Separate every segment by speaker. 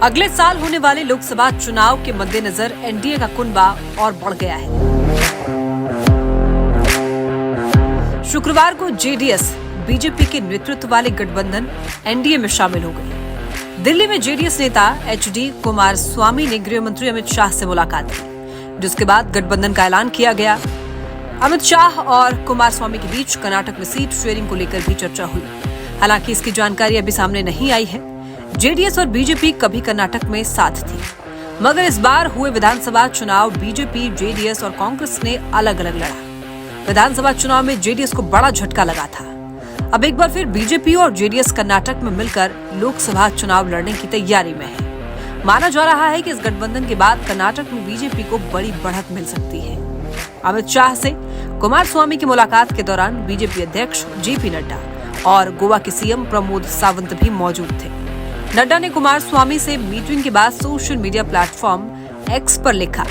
Speaker 1: अगले साल होने वाले लोकसभा चुनाव के मद्देनजर एनडीए का कुनबा और बढ़ गया है। शुक्रवार को जेडीएस बीजेपी के नेतृत्व वाले गठबंधन एनडीए में शामिल हो गई। दिल्ली में जेडीएस नेता एचडी कुमारस्वामी ने गृह मंत्री अमित शाह से मुलाकात की, जिसके बाद गठबंधन का ऐलान किया गया। अमित शाह और कुमारस्वामी के बीच कर्नाटक में सीट शेयरिंग को लेकर भी चर्चा हुई। हालांकि इसकी जानकारी अभी सामने नहीं आई है। जेडीएस और बीजेपी कभी कर्नाटक में साथ थी, मगर इस बार हुए विधानसभा चुनाव बीजेपी, जेडीएस और कांग्रेस ने अलग अलग लड़ा। विधानसभा चुनाव में जेडीएस को बड़ा झटका लगा था। अब एक बार फिर बीजेपी और जेडीएस कर्नाटक में मिलकर लोकसभा चुनाव लड़ने की तैयारी में है। माना जा रहा है कि इस गठबंधन के बाद कर्नाटक में बीजेपी को बड़ी बढ़त मिल सकती है। अमित शाह से कुमारस्वामी की मुलाकात के दौरान बीजेपी अध्यक्ष जेपी नड्डा और गोवा के सीएम प्रमोद सावंत भी मौजूद थे। नड्डा ने कुमारस्वामी से मीटिंग के बाद सोशल मीडिया प्लेटफॉर्म एक्स पर लिखा,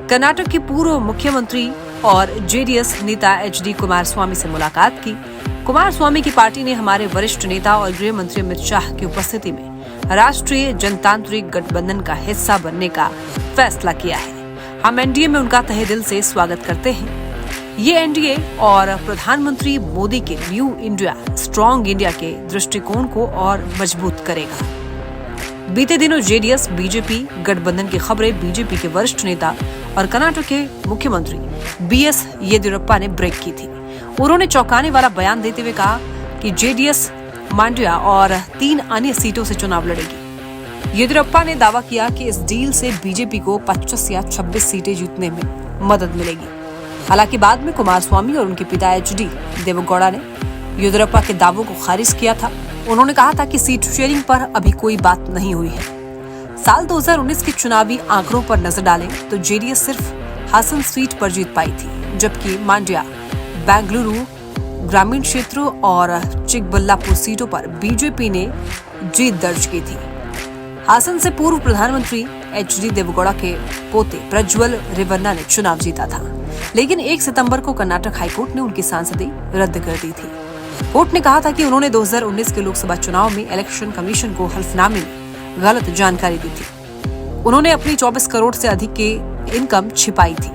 Speaker 1: कर्नाटक के पूर्व मुख्यमंत्री और जेडीएस नेता एचडी कुमारस्वामी से मुलाकात की। कुमारस्वामी की पार्टी ने हमारे वरिष्ठ नेता और गृह मंत्री अमित शाह की उपस्थिति में राष्ट्रीय जनतांत्रिक गठबंधन का हिस्सा बनने का फैसला किया है। हम एनडीए में उनका तहे दिल से स्वागत करते हैं। ये एनडीए और प्रधानमंत्री मोदी के न्यू इंडिया, स्ट्रॉन्ग इंडिया के दृष्टिकोण को और मजबूत करेगा। बीते दिनों जेडीएस बीजेपी गठबंधन की खबरें बीजेपी के वरिष्ठ नेता और कर्नाटक के मुख्यमंत्री बीएस येदियुरप्पा ने ब्रेक की थी। उन्होंने चौंकाने वाला बयान देते हुए कहा कि जेडीएस मांड्या और 3 अन्य सीटों से चुनाव लड़ेगी। येदियुरप्पा ने दावा किया कि इस डील से बीजेपी को 25 या 26 सीटें जीतने में मदद मिलेगी। हालांकि बाद में कुमारस्वामी और उनके पिता एचडी देवेगौड़ा ने येदियुरप्पा के दावों को खारिज किया था। उन्होंने कहा था कि सीट शेयरिंग पर अभी कोई बात नहीं हुई है। साल 2019 के चुनावी आंकड़ों पर नजर डालें तो जेडीएस सिर्फ हासन सीट पर जीत पाई थी, जबकि मांड्या, बेंगलुरु ग्रामीण क्षेत्रों और चिकबल्लापुर सीटों पर बीजेपी ने जीत दर्ज की थी। हासन से पूर्व प्रधानमंत्री एचडी देवेगौड़ा के पोते प्रज्वल रेवन्ना ने चुनाव जीता था, लेकिन 1 सितंबर को कर्नाटक हाईकोर्ट ने उनकी सांसदी रद्द कर दी थी। कोर्ट ने कहा था कि उन्होंने 2019 के लोकसभा चुनाव में इलेक्शन कमीशन को हल्फनामे में गलत जानकारी दी थी। उन्होंने अपनी 24 करोड़ से अधिक की इनकम छिपाई थी।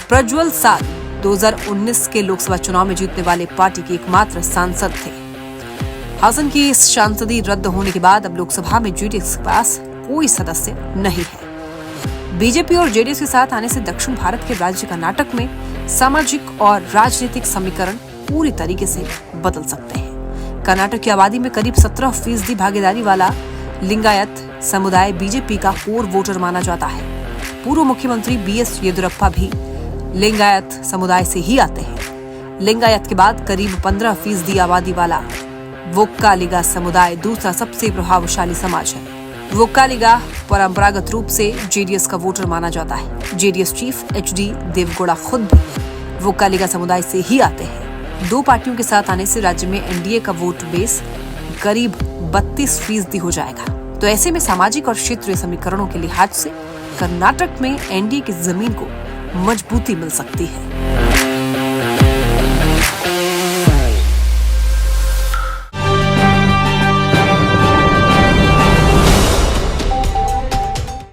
Speaker 1: प्रज्वल साल 2019 के लोकसभा चुनाव में जीतने वाले पार्टी के एकमात्र सांसद थे। हासन की इस सांसदी रद्द होने के बाद अब लोकसभा में जेडीएस के पास कोई सदस्य नहीं है। बीजेपी और जेडीएस के साथ आने से दक्षिण भारत के राज्य कर्नाटक में सामाजिक और राजनीतिक समीकरण पूरी तरीके से बदल सकते हैं। कर्नाटक की आबादी में करीब 17% भागीदारी वाला लिंगायत समुदाय बीजेपी का कोर वोटर माना जाता है। पूर्व मुख्यमंत्री बीएस येदियुरप्पा भी लिंगायत समुदाय से ही आते हैं। लिंगायत के बाद करीब 15% आबादी वाला वोक्कालिगा समुदाय दूसरा सबसे प्रभावशाली समाज है। वोक्कालिगा परंपरागत रूप से जेडीएस का वोटर माना जाता है। जेडीएस चीफ एचडी देवेगौड़ा खुद भी वोक्कालिगा समुदाय से ही आते हैं। 2 पार्टियों के साथ आने से राज्य में एनडीए का वोट बेस करीब 32% हो जाएगा। तो ऐसे में सामाजिक और क्षेत्रीय समीकरणों के लिहाज से कर्नाटक में एनडीए की जमीन को मजबूती मिल सकती है।